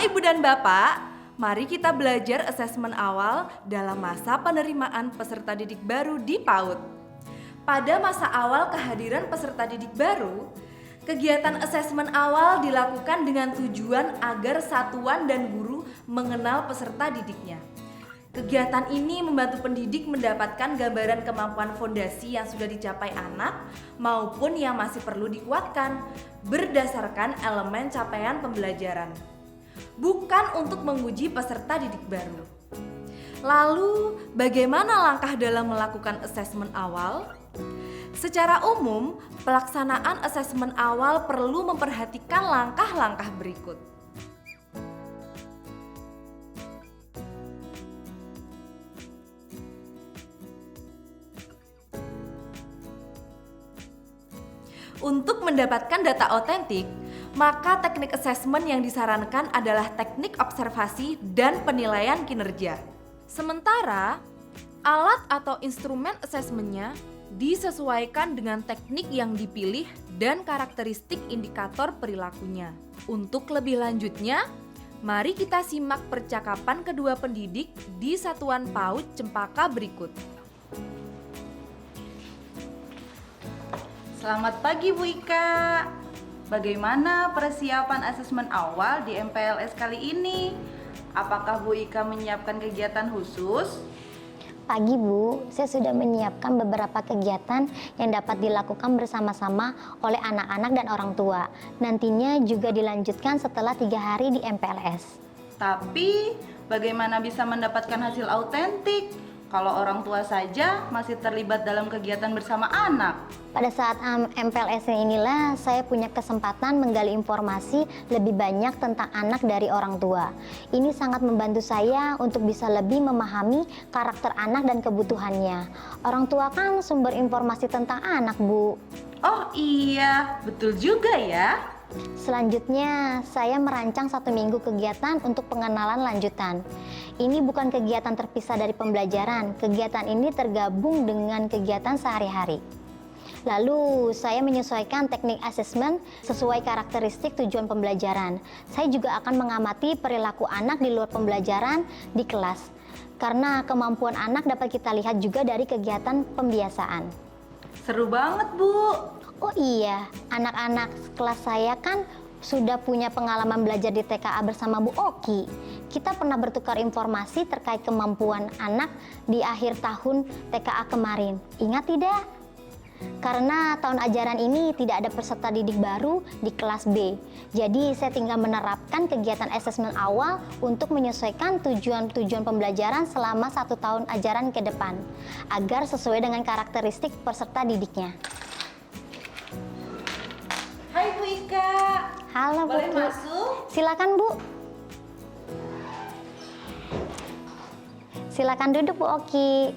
Ibu dan Bapak, mari kita belajar asesmen awal dalam masa penerimaan peserta didik baru di PAUD. Pada masa awal kehadiran peserta didik baru, kegiatan asesmen awal dilakukan dengan tujuan agar satuan dan guru mengenal peserta didiknya. Kegiatan ini membantu pendidik mendapatkan gambaran kemampuan fondasi yang sudah dicapai anak maupun yang masih perlu dikuatkan berdasarkan elemen capaian pembelajaran. Bukan untuk menguji peserta didik baru. Lalu, bagaimana langkah dalam melakukan asesmen awal? Secara umum, pelaksanaan asesmen awal perlu memperhatikan langkah-langkah berikut. Untuk mendapatkan data otentik, maka teknik asesmen yang disarankan adalah teknik observasi dan penilaian kinerja. Sementara, alat atau instrumen asesmennya disesuaikan dengan teknik yang dipilih dan karakteristik indikator perilakunya. Untuk lebih lanjutnya, mari kita simak percakapan kedua pendidik di Satuan PAUD Cempaka berikut. Selamat pagi Bu Ika. Bagaimana persiapan asesmen awal di MPLS kali ini? Apakah Bu Ika menyiapkan kegiatan khusus? Pagi Bu, saya sudah menyiapkan beberapa kegiatan yang dapat dilakukan bersama-sama oleh anak-anak dan orang tua. Nantinya juga dilanjutkan setelah 3 hari di MPLS. Tapi bagaimana bisa mendapatkan hasil autentik kalau orang tua saja masih terlibat dalam kegiatan bersama anak? Pada saat MPLS inilah saya punya kesempatan menggali informasi lebih banyak tentang anak dari orang tua. Ini sangat membantu saya untuk bisa lebih memahami karakter anak dan kebutuhannya. Orang tua kan sumber informasi tentang anak, Bu. Oh iya, betul juga ya. Selanjutnya, saya merancang 1 minggu kegiatan untuk pengenalan lanjutan. Ini bukan kegiatan terpisah dari pembelajaran. Kegiatan ini tergabung dengan kegiatan sehari-hari. Lalu, saya menyesuaikan teknik asesmen sesuai karakteristik tujuan pembelajaran. Saya juga akan mengamati perilaku anak di luar pembelajaran di kelas. Karena kemampuan anak dapat kita lihat juga dari kegiatan pembiasaan. Seru banget, Bu. Oh iya, anak-anak kelas saya kan sudah punya pengalaman belajar di TKA bersama Bu Oki. Kita pernah bertukar informasi terkait kemampuan anak di akhir tahun TKA kemarin. Ingat tidak? Karena tahun ajaran ini tidak ada peserta didik baru di kelas B. Jadi saya tinggal menerapkan kegiatan asesmen awal untuk menyesuaikan tujuan-tujuan pembelajaran selama 1 tahun ajaran ke depan, agar sesuai dengan karakteristik peserta didiknya. Hai Bu Ika. Halo Bu. Boleh masuk? Silakan Bu. Silakan duduk Bu Oki.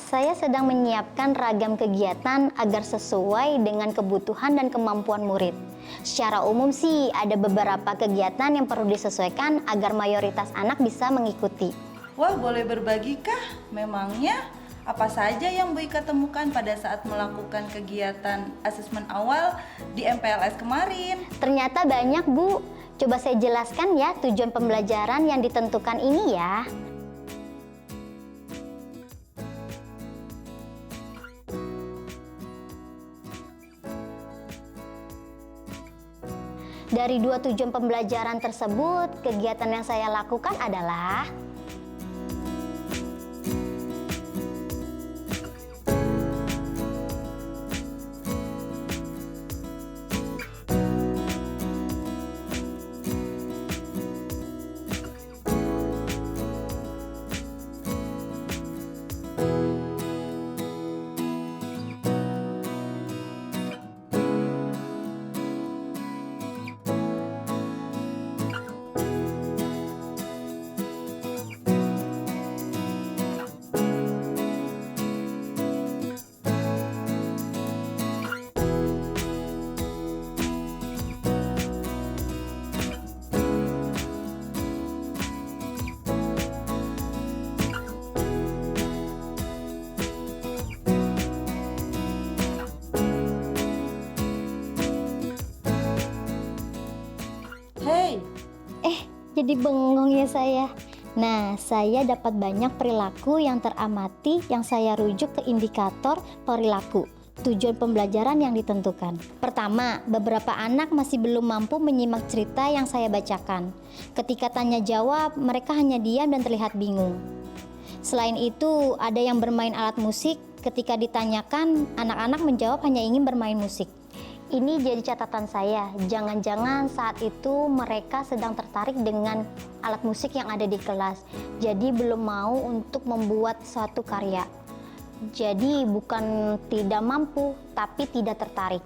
Saya sedang menyiapkan ragam kegiatan agar sesuai dengan kebutuhan dan kemampuan murid. Secara umum sih ada beberapa kegiatan yang perlu disesuaikan agar mayoritas anak bisa mengikuti. Wah, boleh berbagi kah? Memangnya apa saja yang Bu Ika temukan pada saat melakukan kegiatan asesmen awal di MPLS kemarin? Ternyata banyak Bu. Coba saya jelaskan ya tujuan pembelajaran yang ditentukan ini ya. Dari 2 tujuan pembelajaran tersebut, kegiatan yang saya lakukan adalah jadi bengong ya saya. Nah, saya dapat banyak perilaku yang teramati yang saya rujuk ke indikator perilaku, tujuan pembelajaran yang ditentukan. Pertama, beberapa anak masih belum mampu menyimak cerita yang saya bacakan. Ketika tanya jawab, mereka hanya diam dan terlihat bingung. Selain itu, ada yang bermain alat musik. Ketika ditanyakan, anak-anak menjawab hanya ingin bermain musik. Ini jadi catatan saya, jangan-jangan saat itu mereka sedang tertarik dengan alat musik yang ada di kelas. Jadi belum mau untuk membuat suatu karya. Jadi bukan tidak mampu, tapi tidak tertarik.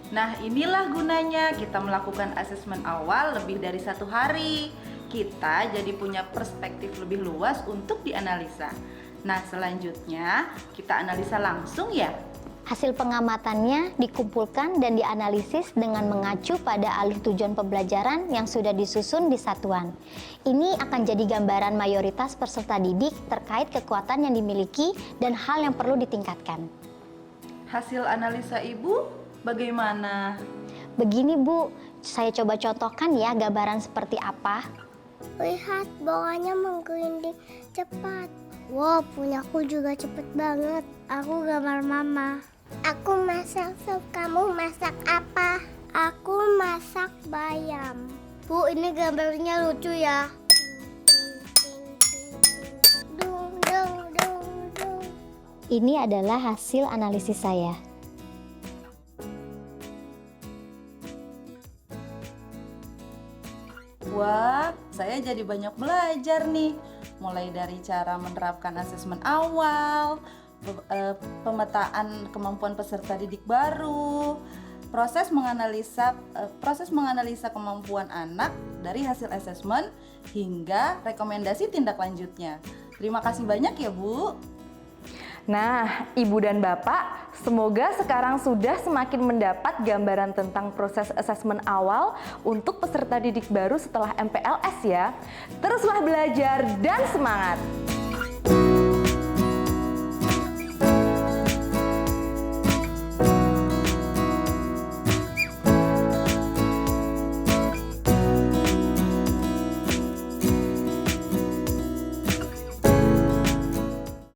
Nah, inilah gunanya kita melakukan asesmen awal lebih dari 1 hari. Kita jadi punya perspektif lebih luas untuk dianalisa. Nah, selanjutnya kita analisa langsung ya. Hasil pengamatannya dikumpulkan dan dianalisis dengan mengacu pada alur tujuan pembelajaran yang sudah disusun di satuan. Ini akan jadi gambaran mayoritas peserta didik terkait kekuatan yang dimiliki dan hal yang perlu ditingkatkan. Hasil analisa Ibu bagaimana? Begini Bu, saya coba contohkan ya gambaran seperti apa. Lihat, bolanya menggelinding cepat. Wow, punyaku juga cepet banget. Aku gambar mama. Aku masak sup, kamu masak apa? Aku masak bayam. Bu, ini gambarnya lucu ya. Dung, dung, dung, dung. Ini adalah hasil analisis saya. Wah, saya jadi banyak belajar nih. Mulai dari cara menerapkan asesmen awal, pemetaan kemampuan peserta didik baru, proses menganalisa kemampuan anak dari hasil asesmen hingga rekomendasi tindak lanjutnya. Terima kasih banyak ya, Bu. Nah, Ibu dan Bapak, semoga sekarang sudah semakin mendapat gambaran tentang proses asesmen awal untuk peserta didik baru setelah MPLS ya. Teruslah belajar dan semangat!